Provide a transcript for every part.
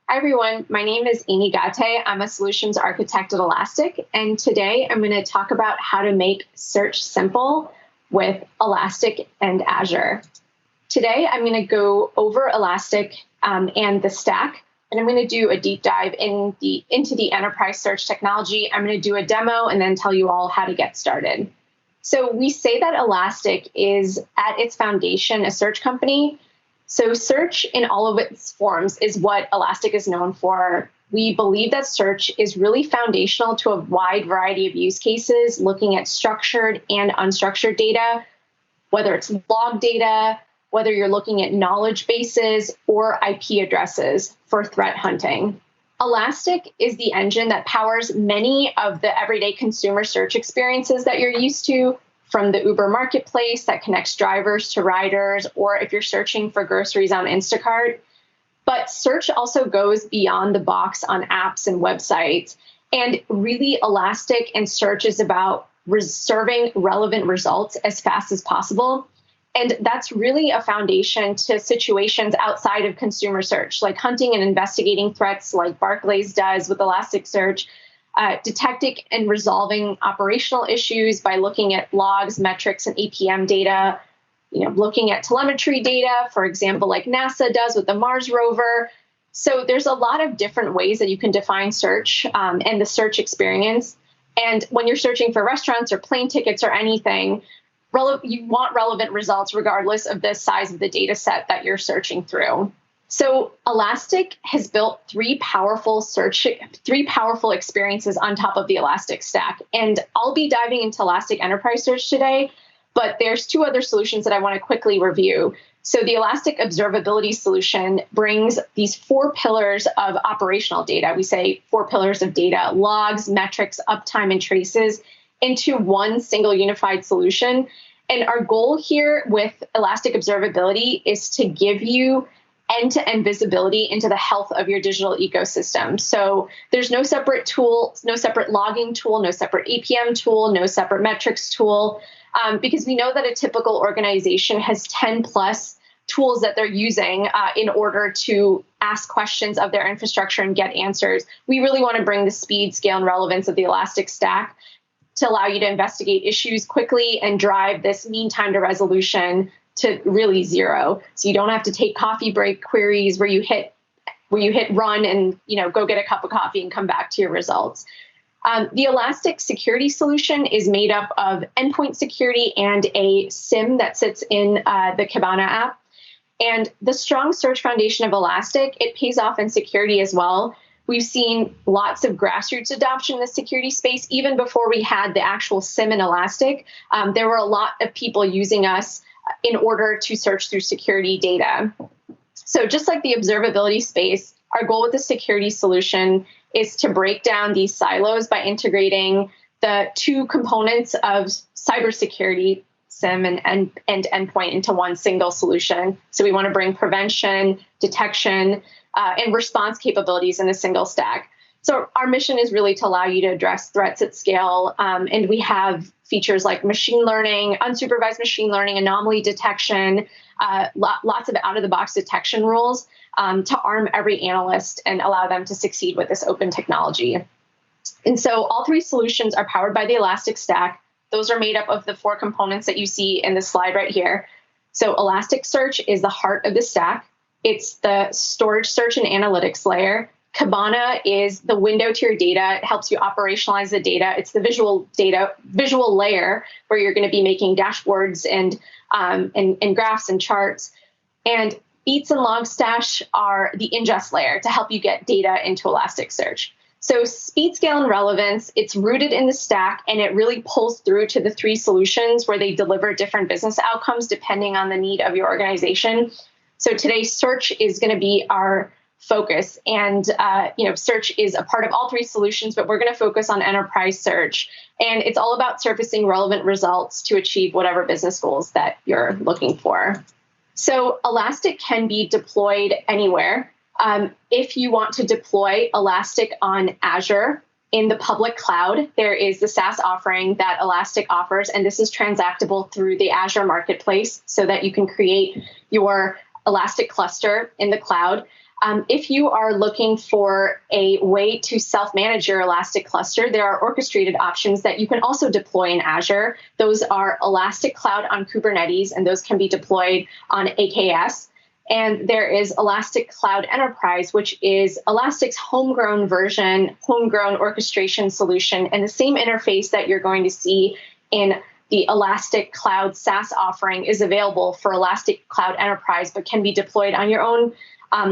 Hi, everyone. My name is Amy Gate. I'm a solutions architect at Elastic, and today I'm going to talk about how to make search simple with Elastic and Azure. Today, I'm going to go over Elastic and the stack, and I'm going to do a deep dive into the enterprise search technology. I'm going to do a demo and then tell you all how to get started. So we say that Elastic is, at its foundation, a search company. So search in all of its forms is what Elastic is known for. We believe that search is really foundational to a wide variety of use cases, looking at structured and unstructured data, whether it's log data, whether you're looking at knowledge bases or IP addresses for threat hunting. Elastic is the engine that powers many of the everyday consumer search experiences that you're used to, from the Uber marketplace that connects drivers to riders, or if you're searching for groceries on Instacart. But search also goes beyond the box on apps and websites. And really, Elastic and search is about serving relevant results as fast as possible. And that's really a foundation to situations outside of consumer search, like hunting and investigating threats like Barclays does with Elasticsearch, detecting and resolving operational issues by looking at logs, metrics, and APM data, looking at telemetry data, for example, like NASA does with the Mars rover. So there's a lot of different ways that you can define search and the search experience. And when you're searching for restaurants or plane tickets or anything, you want relevant results regardless of the size of the data set that you're searching through. So Elastic has built three powerful experiences on top of the Elastic stack. And I'll be diving into Elastic Enterprise Search today, but there's two other solutions that I want to quickly review. So the Elastic Observability solution brings these four pillars of operational data. We say four pillars of data: logs, metrics, uptime, and traces, into one single unified solution. And our goal here with Elastic Observability is to give you end-to-end visibility into the health of your digital ecosystem. So there's no separate tool, no separate logging tool, no separate APM tool, no separate metrics tool, because we know that a typical organization has 10 plus tools that they're using in order to ask questions of their infrastructure and get answers. We really want to bring the speed, scale, and relevance of the Elastic stack to allow you to investigate issues quickly and drive this mean time to resolution to really zero. So you don't have to take coffee break queries where you hit run and go get a cup of coffee and come back to your results. The Elastic Security solution is made up of endpoint security and a SIEM that sits in the Kibana app. And the strong search foundation of Elastic, it pays off in security as well. We've seen lots of grassroots adoption in the security space. Even before we had the actual SIEM in Elastic, there were a lot of people using us in order to search through security data. So just like the observability space, our goal with the security solution is to break down these silos by integrating the two components of cybersecurity, SIEM and endpoint, into one single solution. So we want to bring prevention, detection, and response capabilities in a single stack. So our mission is really to allow you to address threats at scale. And we have features like machine learning, unsupervised machine learning, anomaly detection, lots of out-of-the-box detection rules to arm every analyst and allow them to succeed with this open technology. And so all three solutions are powered by the Elastic stack. Those are made up of the four components that you see in this slide right here. So Elasticsearch is the heart of the stack. It's the storage, search, and analytics layer. Kibana is the window to your data. It helps you operationalize the data. It's the visual layer where you're going to be making dashboards and graphs and charts. And Beats and Logstash are the ingest layer to help you get data into Elasticsearch. So speed, scale, and relevance, it's rooted in the stack, and it really pulls through to the three solutions where they deliver different business outcomes depending on the need of your organization. So today, search is going to be our focus. And, search is a part of all three solutions, but we're going to focus on enterprise search. And it's all about surfacing relevant results to achieve whatever business goals that you're looking for. So Elastic can be deployed anywhere. If you want to deploy Elastic on Azure in the public cloud, there is the SaaS offering that Elastic offers, and this is transactable through the Azure marketplace so that you can create your Elastic cluster in the cloud. If you are looking for a way to self-manage your Elastic cluster, there are orchestrated options that you can also deploy in Azure. Those are Elastic Cloud on Kubernetes, and those can be deployed on AKS. And there is Elastic Cloud Enterprise, which is Elastic's homegrown version, homegrown orchestration solution, and the same interface that you're going to see in the Elastic Cloud SaaS offering is available for Elastic Cloud Enterprise, but can be deployed on your own,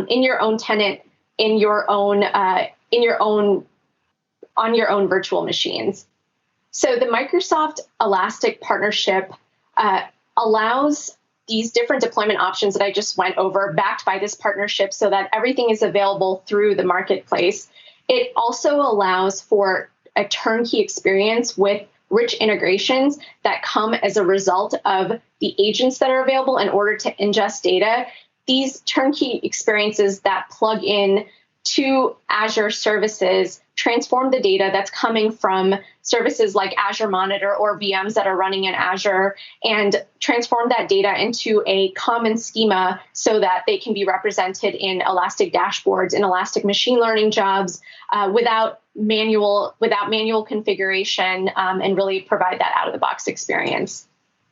in your own tenant, on your own virtual machines. So the Microsoft Elastic partnership allows these different deployment options that I just went over, backed by this partnership, so that everything is available through the marketplace. It also allows for a turnkey experience with rich integrations that come as a result of the agents that are available in order to ingest data. These turnkey experiences that plug in to Azure services transform the data that's coming from services like Azure Monitor or VMs that are running in Azure, and transform that data into a common schema so that they can be represented in Elastic dashboards, in Elastic machine learning jobs, without manual configuration, and really provide that out-of-the-box experience.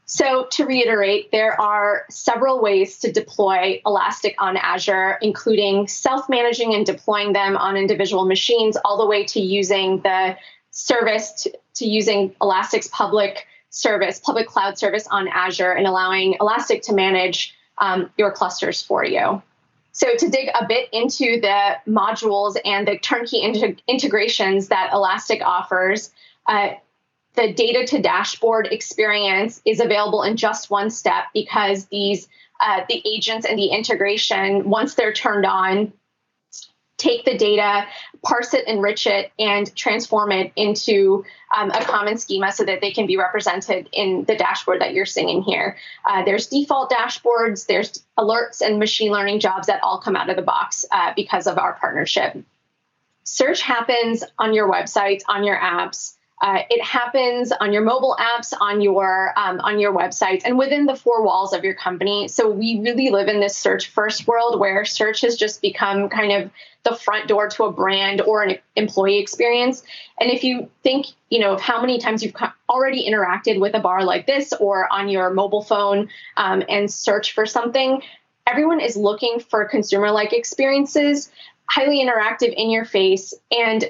So to reiterate, there are several ways to deploy Elastic on Azure, including self-managing and deploying them on individual machines, all the way to using the service, to using Elastic's public cloud service on Azure, and allowing Elastic to manage your clusters for you. So to dig a bit into the modules and the turnkey integrations that Elastic offers, the data to dashboard experience is available in just one step, because these the agents and the integration, once they're turned on, take the data, parse it, enrich it, and transform it into a common schema so that they can be represented in the dashboard that you're seeing here. There's default dashboards, there's alerts and machine learning jobs that all come out of the box because of our partnership. Search happens on your websites, on your apps. It happens on your mobile apps, on your websites, and within the four walls of your company. So we really live in this search-first world where search has just become kind of the front door to a brand or an employee experience. And if you think, of how many times you've already interacted with a bar like this or on your mobile phone and search for something, everyone is looking for consumer-like experiences, highly interactive, in your face, and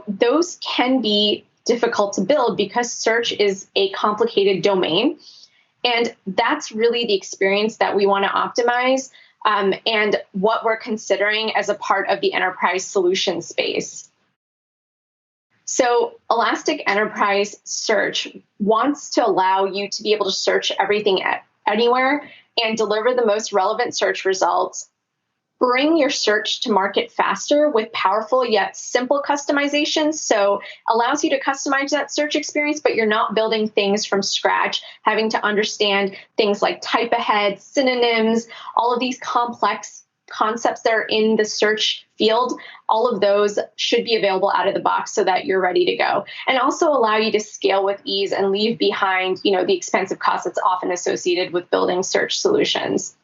those can be difficult to build because search is a complicated domain. And that's really the experience that we want to optimize, and what we're considering as a part of the enterprise solution space. So Elastic Enterprise Search wants to allow you to be able to search everything anywhere and deliver the most relevant search results, bring your search to market faster with powerful yet simple customizations. So allows you to customize that search experience, but you're not building things from scratch, having to understand things like type ahead, synonyms, all of these complex concepts that are in the search field. All of those should be available out of the box so that you're ready to go, and also allow you to scale with ease and leave behind, the expensive costs that's often associated with building search solutions.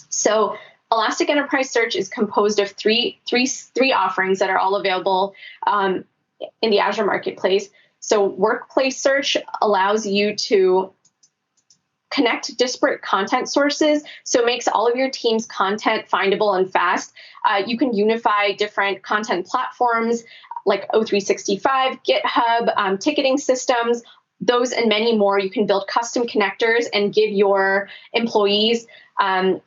So Elastic Enterprise Search is composed of three offerings that are all available in the Azure Marketplace. So Workplace Search allows you to connect disparate content sources, so it makes all of your team's content findable and fast. You can unify different content platforms like O365, GitHub, ticketing systems, those and many more. You can build custom connectors and give your employees,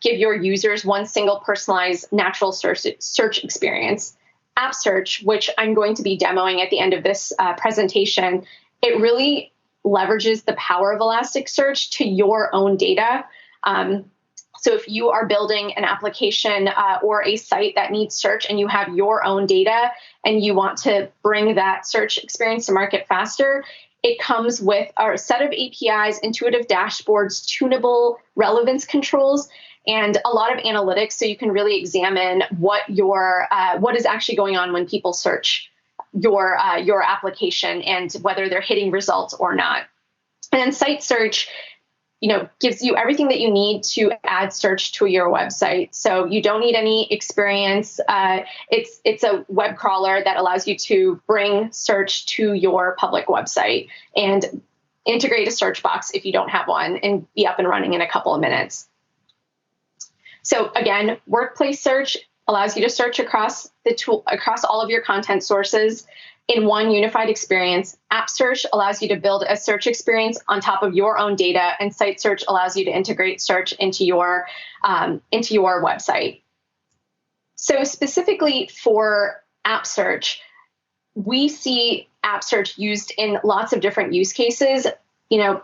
give your users one single personalized natural search experience. App Search, which I'm going to be demoing at the end of this presentation, it really leverages the power of Elasticsearch to your own data. So if you are building an application or a site that needs search and you have your own data and you want to bring that search experience to market faster, it comes with a set of APIs, intuitive dashboards, tunable relevance controls, and a lot of analytics, so you can really examine what is actually going on when people search your application and whether they're hitting results or not. And then Site Search gives you everything that you need to add search to your website. So you don't need any experience. It's a web crawler that allows you to bring search to your public website and integrate a search box if you don't have one and be up and running in a couple of minutes. So again, workplace search allows you to search across all of your content sources in one unified experience. App search allows you to build a search experience on top of your own data, and site search allows you to integrate search into your website. So specifically for app search, we see app search used in lots of different use cases.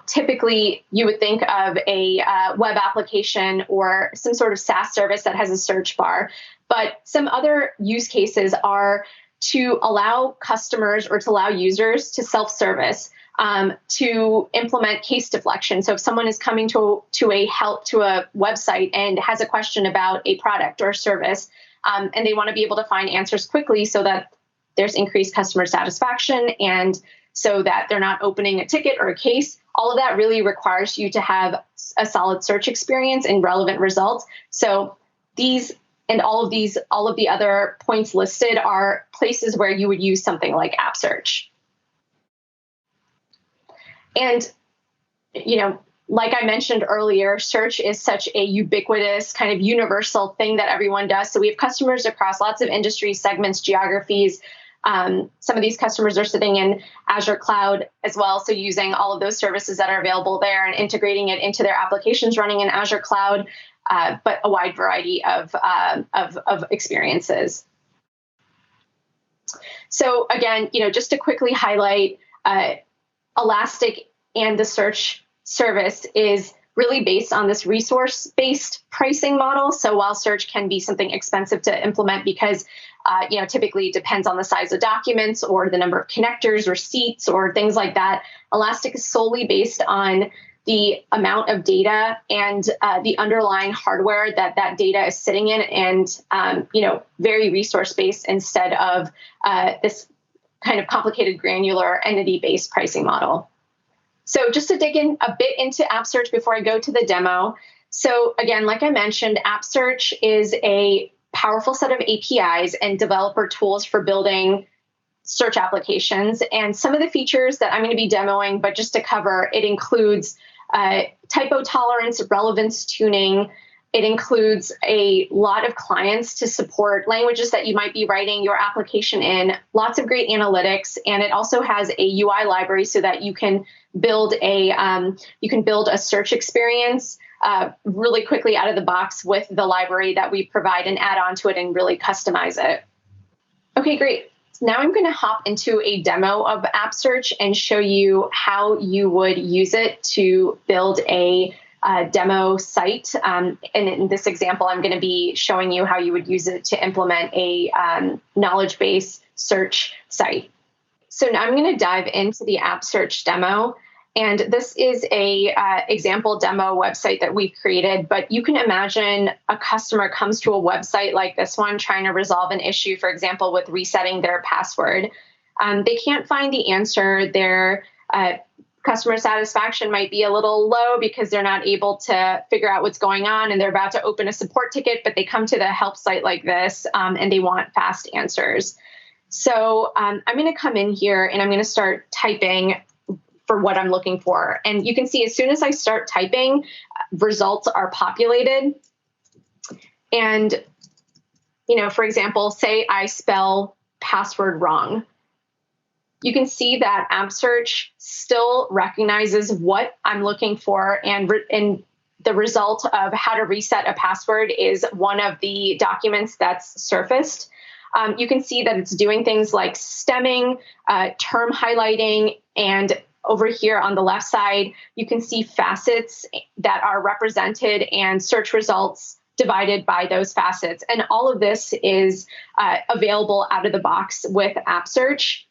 Typically you would think of a web application or some sort of SaaS service that has a search bar, but some other use cases are to allow customers or to allow users to self-service, to implement case deflection. So if someone is coming to a website and has a question about a product or service, and they want to be able to find answers quickly so that there's increased customer satisfaction and so that they're not opening a ticket or a case, all of that really requires you to have a solid search experience and relevant results. So these and all of the other points listed are places where you would use something like app search. And, like I mentioned earlier, search is such a ubiquitous kind of universal thing that everyone does. So we have customers across lots of industry segments, geographies. Some of these customers are sitting in Azure cloud as well. So using all of those services that are available there and integrating it into their applications running in Azure cloud. But a wide variety of experiences. So again, just to quickly highlight, Elastic and the search service is really based on this resource-based pricing model. So while search can be something expensive to implement because typically it depends on the size of documents or the number of connectors or seats or things like that, Elastic is solely based on the amount of data and the underlying hardware that data is sitting in, and very resource-based instead of this kind of complicated granular entity-based pricing model. So just to dig in a bit into App Search before I go to the demo. So again, like I mentioned, App Search is a powerful set of APIs and developer tools for building search applications. And some of the features that I'm going to be demoing, but just to cover, it includes typo tolerance, relevance tuning. It includes a lot of clients to support languages that you might be writing your application in, lots of great analytics, and it also has a UI library so that you can build a search experience really quickly out of the box with the library that we provide and add on to it and really customize it. Okay, great. Now I'm going to hop into a demo of App Search and show you how you would use it to build a demo site. And in this example, I'm going to be showing you how you would use it to implement a knowledge base search site. So now I'm going to dive into the App Search demo. And this is a example demo website that we've created, but you can imagine a customer comes to a website like this one trying to resolve an issue, for example, with resetting their password. They can't find the answer. Their customer satisfaction might be a little low because they're not able to figure out what's going on, and they're about to open a support ticket, but they come to the help site like this and they want fast answers. So I'm going to come in here and I'm going to start typing for what I'm looking for. And you can see as soon as I start typing, results are populated. And, for example, say I spell password wrong. You can see that App Search still recognizes what I'm looking for, and the result of how to reset a password is one of the documents that's surfaced. You can see that it's doing things like stemming, term highlighting, and over here on the left side, you can see facets that are represented and search results divided by those facets. And all of this is available out of the box with App Search.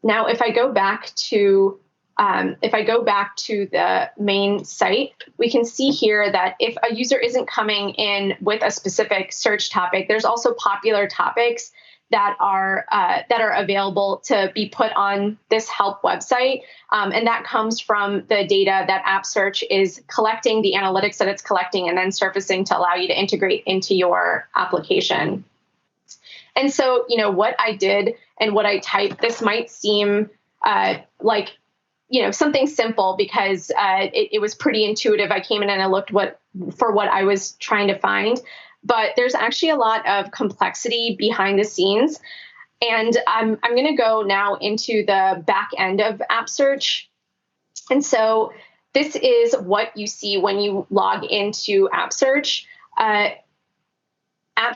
Now, if I go back to the main site, we can see here that if a user isn't coming in with a specific search topic, there's also popular topics that are available to be put on this help website. And that comes from the data that App Search is collecting, the analytics that it's collecting, and then surfacing to allow you to integrate into your application. And so, what I did and what I typed, this might seem like, something simple because it was pretty intuitive. I came in and I looked for what I was trying to find. But there's actually a lot of complexity behind the scenes. And I'm going to go now into the back end of App Search. And so this is what you see when you log into App Search. App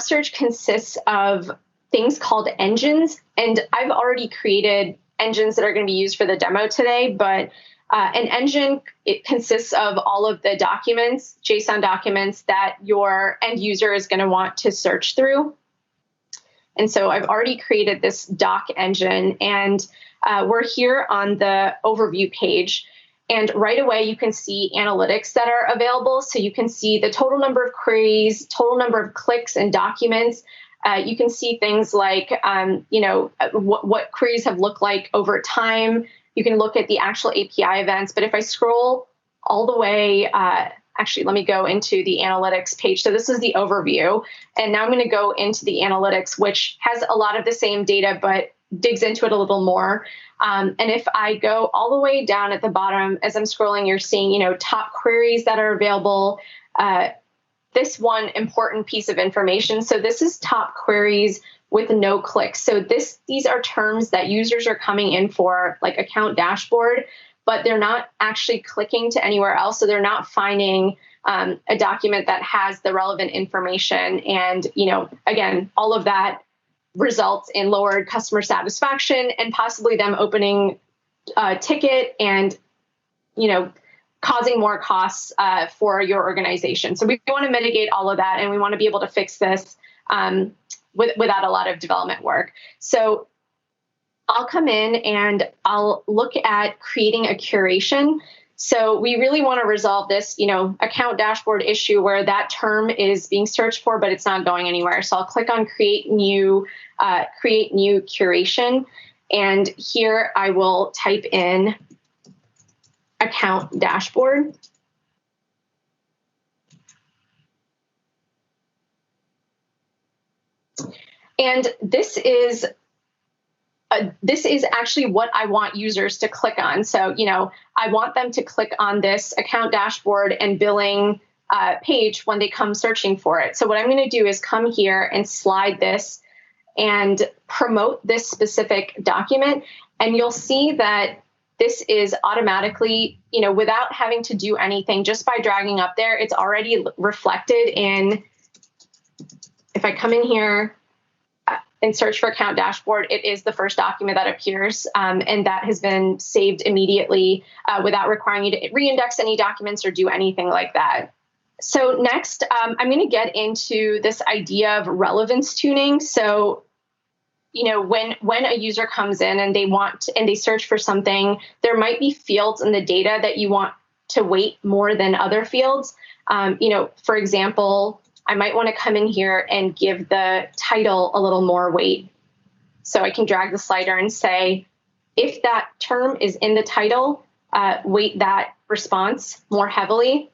Search consists of things called engines. And I've already created engines that are going to be used for the demo today, but an engine, it consists of all of the documents, JSON documents that your end user is going to want to search through. And so I've already created this doc engine, and we're here on the overview page. And right away, you can see analytics that are available. So you can see the total number of queries, total number of clicks and documents. You can see things like, what queries have looked like over time. You can look at the actual API events. But if I scroll all the way, actually, let me go into the analytics page. So this is the overview. And now I'm going to go into the analytics, which has a lot of the same data, but digs into it a little more. And if I go all the way down at the bottom, as I'm scrolling, you're seeing, top queries that are available. This one important piece of information. So this is top queries with no clicks. So these are terms that users are coming in for, like account dashboard, but they're not actually clicking to anywhere else. So they're not finding a document that has the relevant information. And, again, all of that results in lowered customer satisfaction and possibly them opening a ticket and, causing more costs for your organization. So we want to mitigate all of that, and we want to be able to fix this without a lot of development work. So I'll come in and I'll look at creating a curation. So we really want to resolve this, account dashboard issue where that term is being searched for, but it's not going anywhere. So I'll click on create new curation. And here I will type in account dashboard. And this is actually what I want users to click on. So, I want them to click on this account dashboard and billing page when they come searching for it. So what I'm going to do is come here and slide this and promote this specific document. And you'll see that this is automatically, without having to do anything, just by dragging up there, it's already reflected in, if I come in here and search for account dashboard, it is the first document that appears, and that has been saved immediately without requiring you to reindex any documents or do anything like that. So next, I'm going to get into this idea of relevance tuning. So, when a user comes in and they search for something, there might be fields in the data that you want to weight more than other fields. For example, I might want to come in here and give the title a little more weight. So I can drag the slider and say, if that term is in the title, weight that response more heavily.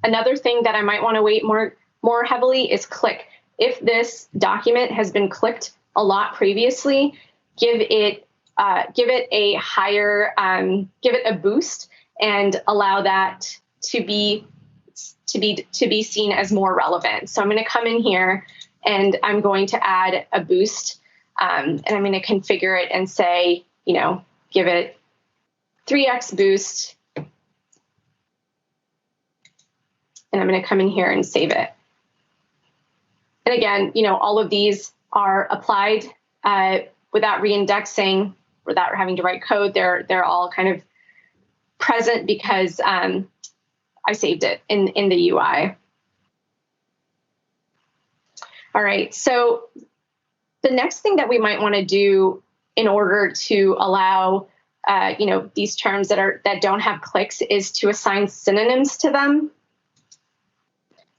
Another thing that I might want to weight more heavily is click. If this document has been clicked a lot previously, give it a higher, give it a boost and allow that to be seen as more relevant. So I'm going to come in here and I'm going to add a boost, and I'm going to configure it and say, give it 3x boost. And I'm going to come in here and save it. And again, all of these are applied without reindexing, without having to write code. They're all kind of present because I saved it in the UI. All right, so the next thing that we might want to do in order to allow these terms that don't have clicks is to assign synonyms to them.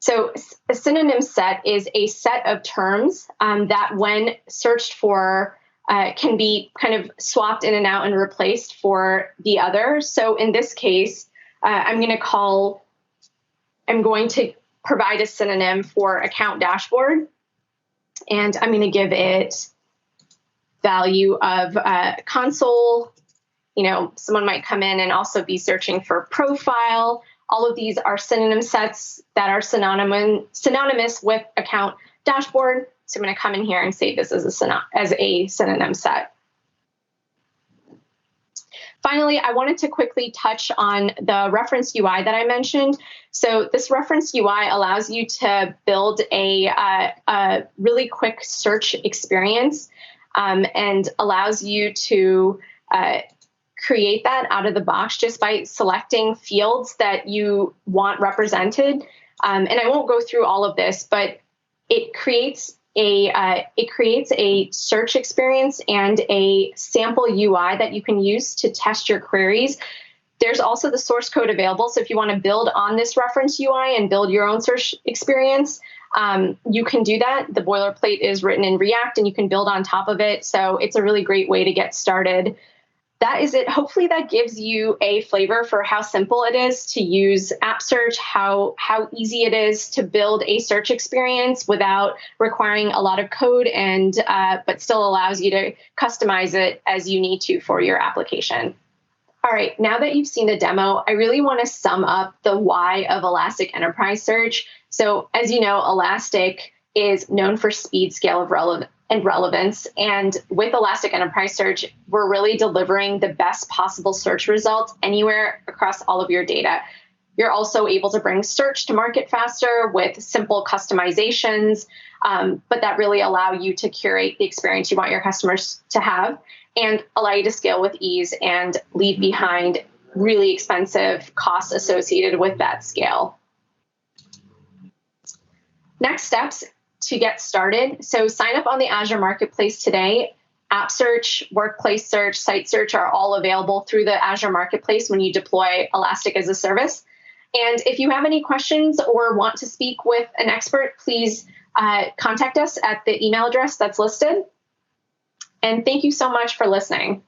So a synonym set is a set of terms that when searched for can be kind of swapped in and out and replaced for the other. So in this case, I'm going to provide a synonym for account dashboard, and I'm going to give it value of console. Someone might come in and also be searching for profile. All of these are synonym sets that are synonymous with account dashboard. So I'm going to come in here and save this as a synonym set. Finally, I wanted to quickly touch on the reference UI that I mentioned. So this reference UI allows you to build a really quick search experience and allows you to create that out of the box just by selecting fields that you want represented. And I won't go through all of this, but it creates a search experience and a sample UI that you can use to test your queries. There's also the source code available. So if you want to build on this reference UI and build your own search experience, you can do that. The boilerplate is written in React and you can build on top of it. So it's a really great way to get started. That is it. Hopefully that gives you a flavor for how simple it is to use App Search, how easy it is to build a search experience without requiring a lot of code, and but still allows you to customize it as you need to for your application. All right, now that you've seen the demo, I really want to sum up the why of Elastic Enterprise Search. So as you know, Elastic is known for speed, scale of relevance. And with Elastic Enterprise Search, we're really delivering the best possible search results anywhere across all of your data. You're also able to bring search to market faster with simple customizations, but that really allow you to curate the experience you want your customers to have and allow you to scale with ease and leave behind really expensive costs associated with that scale. Next steps to get started. So sign up on the Azure Marketplace today. App Search, Workplace Search, Site Search are all available through the Azure Marketplace when you deploy Elastic as a service. And if you have any questions or want to speak with an expert, please contact us at the email address that's listed. And thank you so much for listening.